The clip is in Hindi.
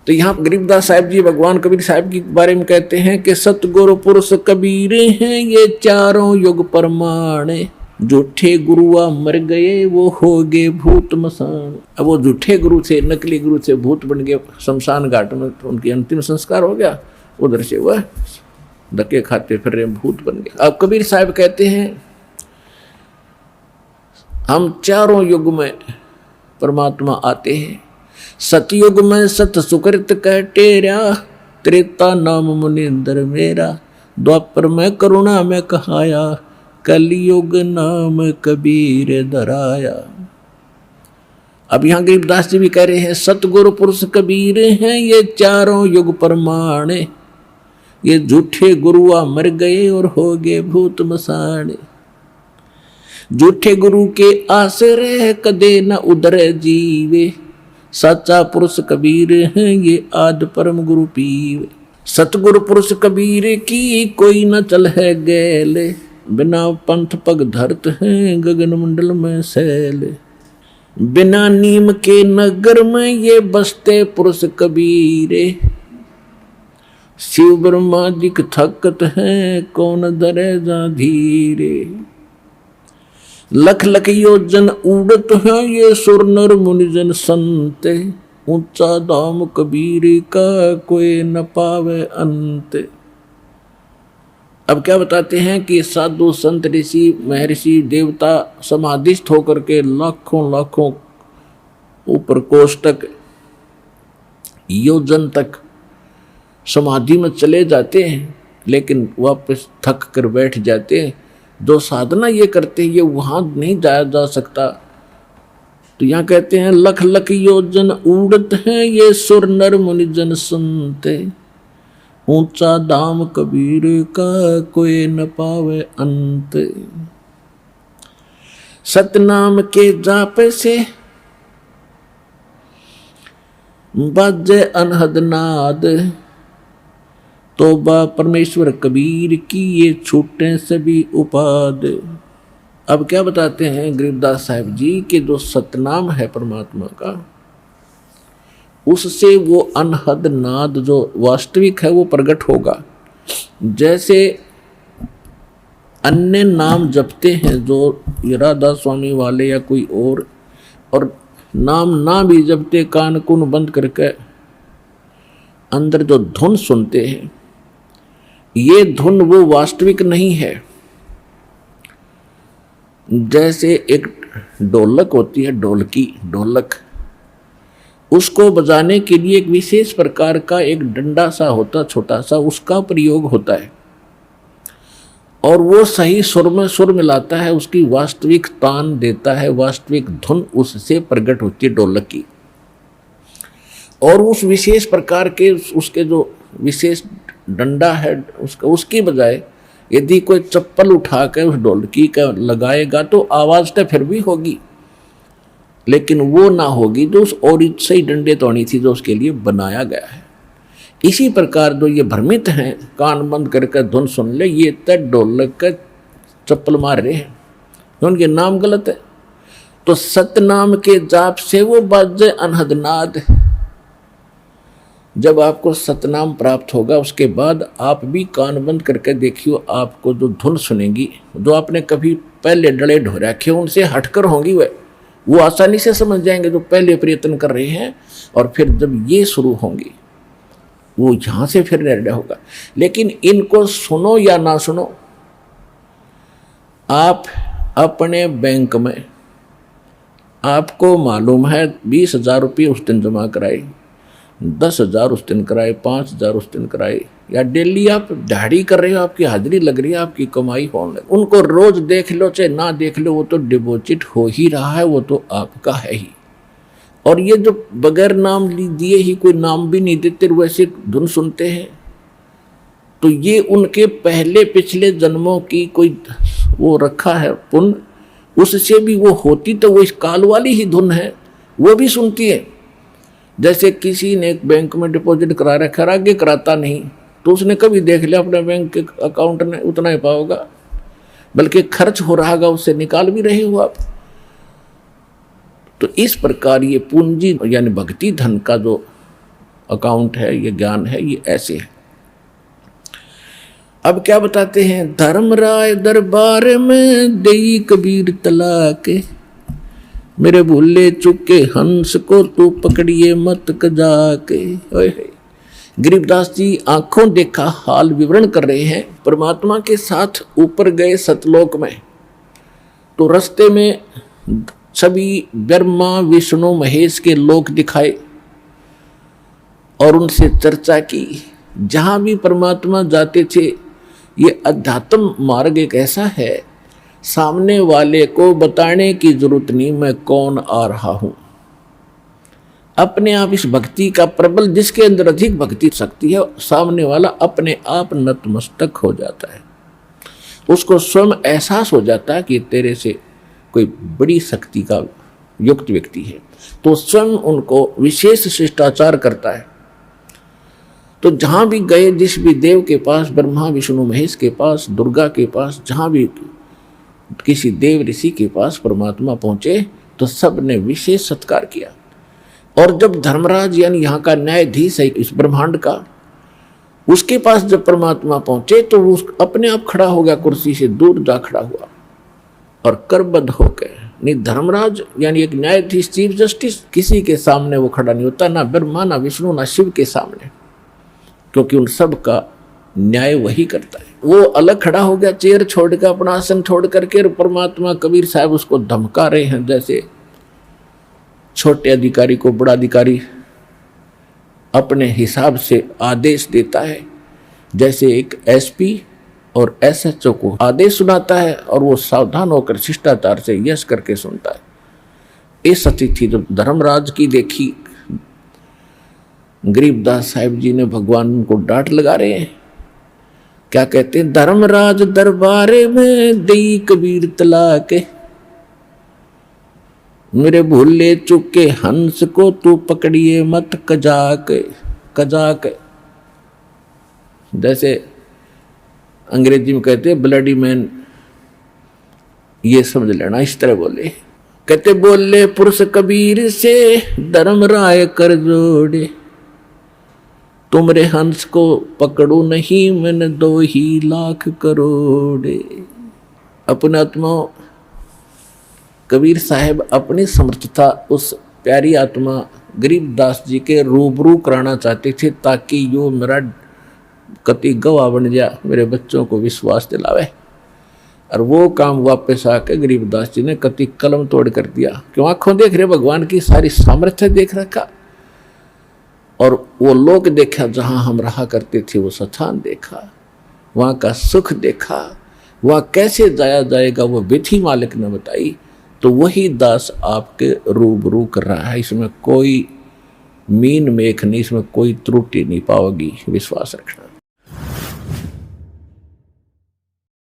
तो यहाँ गरीबदास साहिब जी भगवान कबीर साहिब के बारे में कहते हैं कि सतगुरु पुरुष कबीर हैं ये चारों युग प्रमाण, झूठे गुरुआ मर गए वो हो गए भूत मसान। अब वो झूठे गुरु से, नकली गुरु से भूत बन गए शमशान घाट में, तो उनकी अंतिम संस्कार हो गया, उधर से वह धक्के खाते फिर रहे भूत बन गए। अब कबीर साहब कहते हैं हम चारों युग में परमात्मा आते हैं। सतयुग में सत सुकृत कह टेरा, त्रेता नाम मुनिंदर मेरा, द्वापर में करुणा में कहाया, कलयुग नाम कबीर धराया। अब यहाँ गरीबदास जी भी कह रहे हैं सतगुरु पुरुष कबीर हैं ये चारों युग प्रमाण, ये झूठे गुरुआ मर गए और हो गए भूत मसान। झूठे गुरु के आसरे कदे न उदर जीवे, सच्चा पुरुष कबीर है ये आद परम गुरु पीवे। सतगुरु पुरुष कबीर की कोई न चल है गैले, बिना पंथ पग धरत हैं गगन मंडल में सैले। बिना नीम के नगर में ये बसते पुरुष कबीरे, शिव ब्रह्मा जी थकत हैं कौन धरे जा धीरे। लख लख योजन उड़त है ये सुर नर मुनिजन संत, ऊंचा धाम कबीर का कोई न पावे अंत। अब क्या बताते हैं कि साधु संत ऋषि महर्षि देवता समाधिस्थ होकर के लाखों लाखों ऊपर कोष तक योजन तक समाधि में चले जाते हैं, लेकिन वापस थक कर बैठ जाते हैं। जो साधना ये करते हैं ये वहां नहीं जाया जा सकता। तो यहाँ कहते हैं लख लख योजन उड़त हैं ये सुर नर मुनिजन संत, ऊंचा धाम कबीर का कोई न पावे अंत। सतनाम के जाप से बाजे अनहद नाद, तोबा परमेश्वर कबीर की ये छूटे सभी उपाद। अब क्या बताते हैं गरीबदास साहिब जी कि जो सतनाम है परमात्मा का, उससे वो अनहद नाद जो वास्तविक है वो प्रकट होगा। जैसे अन्य नाम जपते हैं जो राधा स्वामी वाले या कोई और नाम ना भी जपते कान कुन बंद करके अंदर जो धुन सुनते हैं, ये धुन वो वास्तविक नहीं है। जैसे एक ढोलक होती है, ढोलक, उसको बजाने के लिए एक विशेष प्रकार का एक डंडा सा होता छोटा सा, उसका प्रयोग होता है और वो सही सुर में सुर मिलाता है, उसकी वास्तविक तान देता है, वास्तविक धुन उससे प्रकट होती है ढोलक की। और उस विशेष प्रकार के उसके जो विशेष डंडा है उसकी बजाय यदि कोई चप्पल उठा कर उस ढोलकी का लगाएगा तो आवाज तो फिर भी होगी, लेकिन वो ना होगी जो उस और सही डंडे तोड़ी थी जो उसके लिए बनाया गया है। इसी प्रकार जो ये भ्रमित हैं, कान बंद करके धुन सुन ले, ये तक ढोलक का चप्पल मार रहे हैं, उनके नाम गलत है। तो सतनाम के जाप से वो बाजे अनहद नाद। जब आपको सतनाम प्राप्त होगा उसके बाद आप भी कान बंद करके देखियो, आपको जो धुन सुनेंगी, जो आपने कभी पहले डले ढो रखे उनसे हटकर होंगी, वो आसानी से समझ जाएंगे जो पहले प्रयत्न कर रहे हैं। और फिर जब ये शुरू होंगी वो यहाँ से फिर निर्णय होगा। लेकिन इनको सुनो या ना सुनो, आप अपने बैंक में आपको मालूम है 20,000 रुपये उस दिन जमा कराए, 10,000 उस दिन कराए, 5,000 उस दिन कराए, या डेली आप दिहाड़ी कर रहे हो, आपकी हाजिरी लग रही है, आपकी कमाई होने लगे, उनको रोज देख लो चाहे ना देख लो, वो तो डिपॉजिट हो ही रहा है, वो तो आपका है ही। और ये जो बगैर नाम दिए ही, कोई नाम भी नहीं देते, वैसे धुन सुनते हैं, तो ये उनके पहले पिछले जन्मों की कोई वो रखा है पुण्य, उससे भी वो होती तो वो इस काल वाली ही धुन है, वो भी सुनती है। जैसे किसी ने एक बैंक में डिपॉजिट करा रखा है, आगे कराता नहीं, तो उसने कभी देख लिया अपने बैंक के अकाउंट में उतना ही पाओगा, बल्कि खर्च हो रहा होगा, उससे निकाल भी रहे हो आप। तो इस प्रकार ये पूंजी यानी भक्ति धन का जो अकाउंट है, ये ज्ञान है, ये ऐसे है। अब क्या बताते हैं, धर्मराय दरबार में देई कबीर तला के, मेरे भूले चुके हंस को तू पकड़िए मत कजा के। गरीबदास जी आंखों देखा हाल विवरण कर रहे हैं। परमात्मा के साथ ऊपर गए सतलोक में, तो रास्ते में सभी ब्रह्मा विष्णु महेश के लोक दिखाए और उनसे चर्चा की। जहां भी परमात्मा जाते थे, ये अध्यात्म मार्ग एक ऐसा है, सामने वाले को बताने की जरूरत नहीं मैं कौन आ रहा हूं। अपने आप इस भक्ति का प्रबल, जिसके अंदर अधिक भक्ति शक्ति है, सामने वाला अपने आप नतमस्तक हो जाता है। उसको स्वयं एहसास हो जाता है कि तेरे से कोई बड़ी शक्ति का युक्त व्यक्ति है, तो स्वयं उनको विशेष शिष्टाचार करता है। तो जहां भी गए, जिस भी देव के पास, ब्रह्मा विष्णु महेश के पास, दुर्गा के पास, जहां भी किसी देव ऋषि के पास परमात्मा पहुंचे, तो सब ने विशेष सत्कार किया। और जब धर्मराज यानी यहाँ का न्यायाधीश है इस ब्रह्मांड का, उसके पास जब परमात्मा पहुंचे, तो वो अपने आप खड़ा हो गया, कुर्सी से दूर जा खड़ा हुआ और करबद्ध होकर। नहीं, धर्मराज यानी एक न्यायाधीश, चीफ जस्टिस, किसी के सामने वो खड़ा नहीं होता, ना ब्रह्मा, ना विष्णु, ना शिव के सामने, क्योंकि उन सब का न्याय वही करता है। वो अलग खड़ा हो गया, चेयर छोड़कर, अपना आसन छोड़ करके, और परमात्मा कबीर साहब उसको धमका रहे हैं, जैसे छोटे अधिकारी को बड़ा अधिकारी अपने हिसाब से आदेश देता है, जैसे एक एसपी और एसएचओ को आदेश सुनाता है और वो सावधान होकर शिष्टाचार से यस करके सुनता है। इस स्थिति जब धर्मराज की देखी, गरीबदास साहिब जी ने भगवान को डांट लगा रहे हैं। क्या कहते हैं, धर्मराज दरबारे में देई कबीर तला के, मेरे भूले चुके हंस को तू पकड़िए मत कजाक। कजाक जैसे अंग्रेजी में कहते हैं ब्लडी मैन, ये समझ लेना, इस तरह बोले। कहते बोले पुरुष कबीर से धर्मराय कर जोड़े, तुमरे हंस को पकड़ू नहीं मैंने 2 ही लाख करोड़े। अपने आत्मा कबीर साहब अपनी समर्थता उस प्यारी आत्मा गरीबदास जी के रूबरू कराना चाहते थे, ताकि यो मेरा कति गवाह बन जा, मेरे बच्चों को विश्वास दिलावे। और वो काम वापस आके गरीबदास जी ने कति कलम तोड़ कर दिया। क्यों, आंखों देख रहे भगवान की सारी सामर्थ्य देख रखा, और वो लोग देखा जहां हम रहा करते थे, वो स्थान देखा, वहां का सुख देखा, वहां कैसे जाया जाएगा वो विधि मालिक ने बताई। तो वही दास आपके रूबरू कर रहा है, इसमें कोई मीन मेख नहीं, इसमें कोई त्रुटि नहीं पाओगी, विश्वास रखना।